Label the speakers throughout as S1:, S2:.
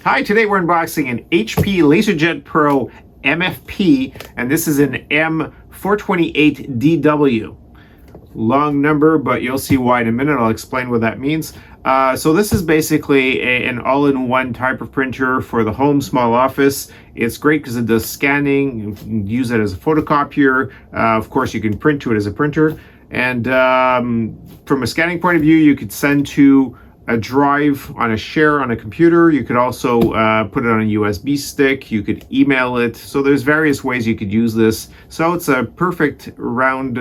S1: Hi, today we're unboxing an HP LaserJet Pro MFP, and this is an M428DW. Long number, but you'll see why in a minute. I'll explain what that means. So this is basically an all-in-one type of printer for the home, small office. It's great because it does scanning. You can use it as a photocopier. Of course, you can print to it as a printer. And from a scanning point of view, you could send to a drive on a share on a computer. You could also put it on a USB stick. You could email it. So there's various ways you could use this. So it's a perfect round,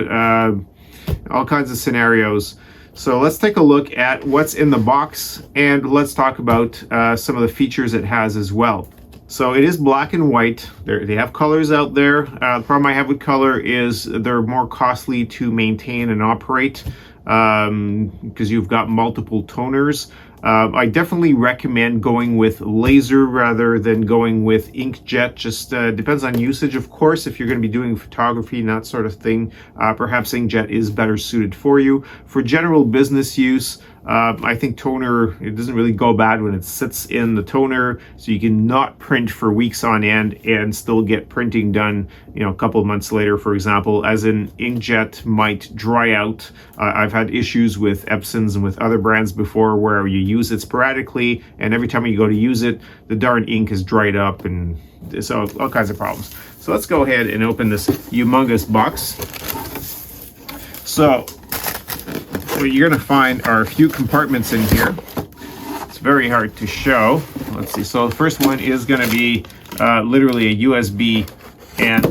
S1: all kinds of scenarios. So let's take a look at what's in the box, and let's talk about some of the features it has as well. So it is black and white. They have colors out there. The problem I have with color is they're more costly to maintain and operate because you've got multiple toners. I definitely recommend going with laser rather than going with inkjet. Just depends on usage, of course. If you're going to be doing photography and that sort of thing, perhaps inkjet is better suited for you. For general business use, I think toner, it doesn't really go bad when it sits in the toner, so you can not print for weeks on end and still get printing done, you know, a couple of months later, for example, as an inkjet might dry out. I've had issues with Epsons and with other brands before where you use it sporadically, and every time you go to use it, the darn ink has dried up, and so all kinds of problems. So let's go ahead and open this humongous box. So what you're going to find are a few compartments in here. It's very hard to show. Let's see. So the first one is going to be literally a USB and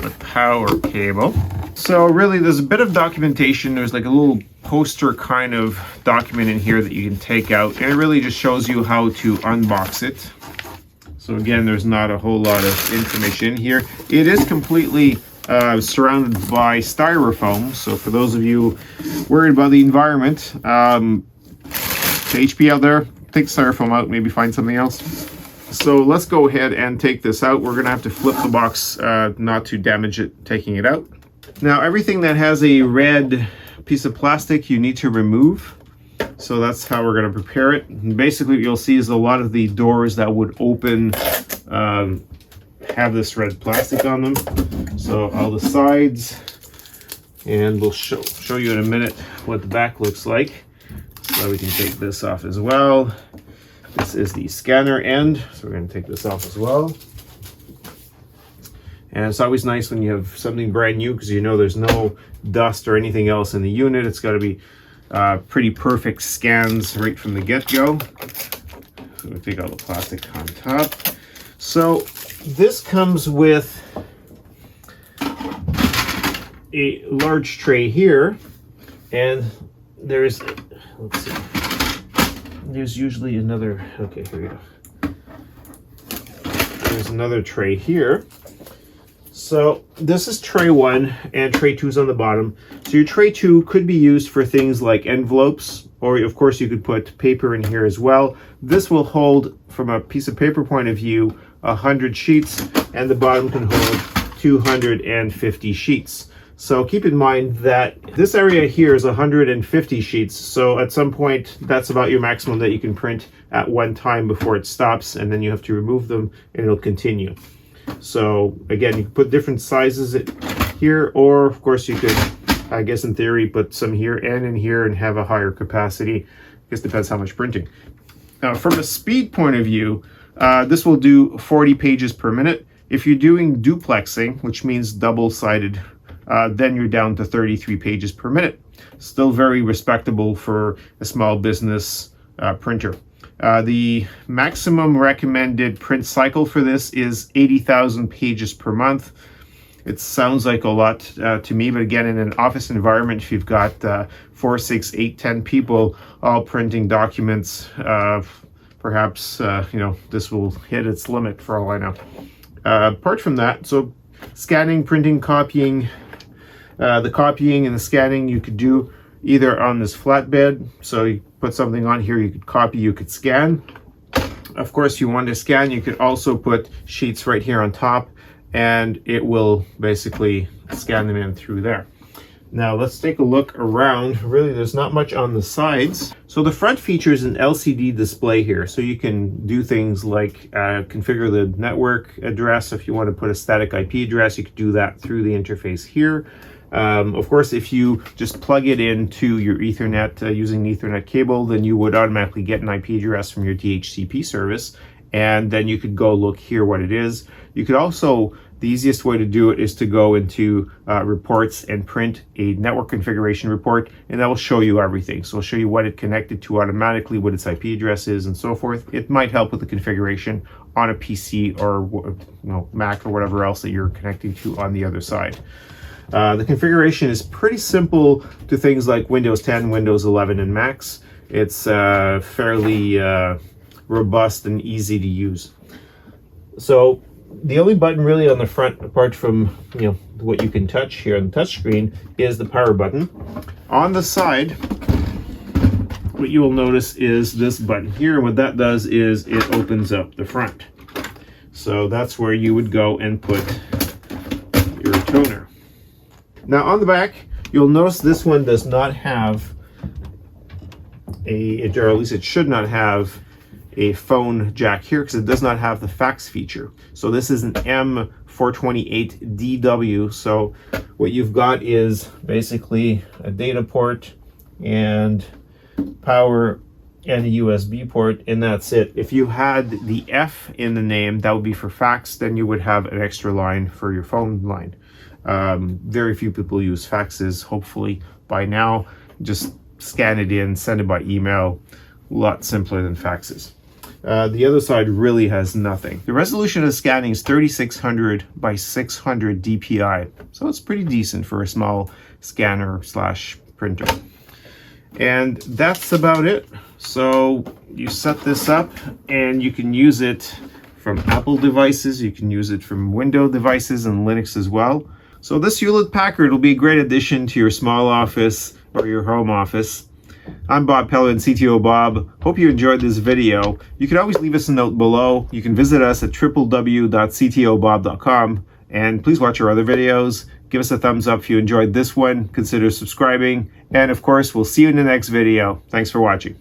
S1: a power cable. So really there's a bit of documentation. There's like a little poster kind of document in here that you can take out, and it really just shows you how to unbox it. So again, there's not a whole lot of information in here. It is completely surrounded by styrofoam. So for those of you worried about the environment, the HP out there, take styrofoam out, maybe find something else. So let's go ahead and take this out. We're gonna have to flip the box not to damage it taking it out. Now everything that has a red piece of plastic you need to remove. So that's how we're gonna prepare it. And basically what you'll see is a lot of the doors that would open have this red plastic on them. So all the sides, and we'll show you in a minute what the back looks like. So we can take this off as well. This is the scanner end, so we're going to take this off as well. And it's always nice when you have something brand new because you know there's no dust or anything else in the unit. It's got to be pretty perfect scans right from the get-go. So we'll take out the plastic on top. So this comes with a large tray here, and there's, let's see, there's usually another, okay, here we go. There's another tray here. So this is tray 1, and tray 2 is on the bottom. So your tray 2 could be used for things like envelopes, or of course you could put paper in here as well. This will hold, from a piece of paper point of view, 100 sheets, and the bottom can hold 250 sheets. So keep in mind that this area here is 150 sheets. So at some point, that's about your maximum that you can print at one time before it stops, and then you have to remove them and it'll continue. So again, you can put different sizes here, or of course you could, I guess in theory, put some here and in here and have a higher capacity. I guess it depends how much printing. Now from a speed point of view, this will do 40 pages per minute. If you're doing duplexing, which means double-sided, then you're down to 33 pages per minute. Still very respectable for a small business printer. The maximum recommended print cycle for this is 80,000 pages per month. It sounds like a lot to me, but again, in an office environment, if you've got 4, 6, 8, 10 people all printing documents, perhaps you know, this will hit its limit for all I know. Apart from that, so scanning, printing, copying, the copying and the scanning you could do either on this flatbed. So you put something on here, you could copy, you could scan. Of course, you want to scan, you could also put sheets right here on top, and it will basically scan them in through there. Now let's take a look around. Really, there's not much on the sides. So the front features an LCD display here. So you can do things like configure the network address. If you want to put a static IP address, you could do that through the interface here. Of course, if you just plug it into your Ethernet using an Ethernet cable, then you would automatically get an IP address from your DHCP service. And then you could go look here what it is. You could also, the easiest way to do it is to go into reports and print a network configuration report, and that will show you everything. So it'll show you what it connected to automatically, what its IP address is, and so forth. It might help with the configuration on a PC or Mac or whatever else that you're connecting to on the other side. The configuration is pretty simple to things like Windows 10, Windows 11, and Macs. It's fairly robust and easy to use. So the only button really on the front, apart from what you can touch here on the touch screen, is the power button. On the side, what you will notice is this button here. What that does is it opens up the front. So that's where you would go and put your toner. Now on the back, you'll notice this one does not have or at least it should not have a phone jack here because it does not have the fax feature. So this is an M428DW. So what you've got is basically a data port and power and a USB port, and that's it. If you had the F in the name, that would be for fax, then you would have an extra line for your phone line. Very few people use faxes, hopefully by now. Just scan it in, send it by email. A lot simpler than faxes. The other side really has nothing. The resolution of the scanning is 3600 by 600 dpi, so it's pretty decent for a small scanner slash printer. And that's about it. So you set this up and you can use it from Apple devices, you can use it from Windows devices and Linux as well. So this Hewlett-Packard will be a great addition to your small office or your home office. I'm Bob Pellerin, CTOBOB. Hope you enjoyed this video. You can always leave us a note below. You can visit us at www.ctobob.com. And please watch our other videos. Give us a thumbs up if you enjoyed this one. Consider subscribing. And of course, we'll see you in the next video. Thanks for watching.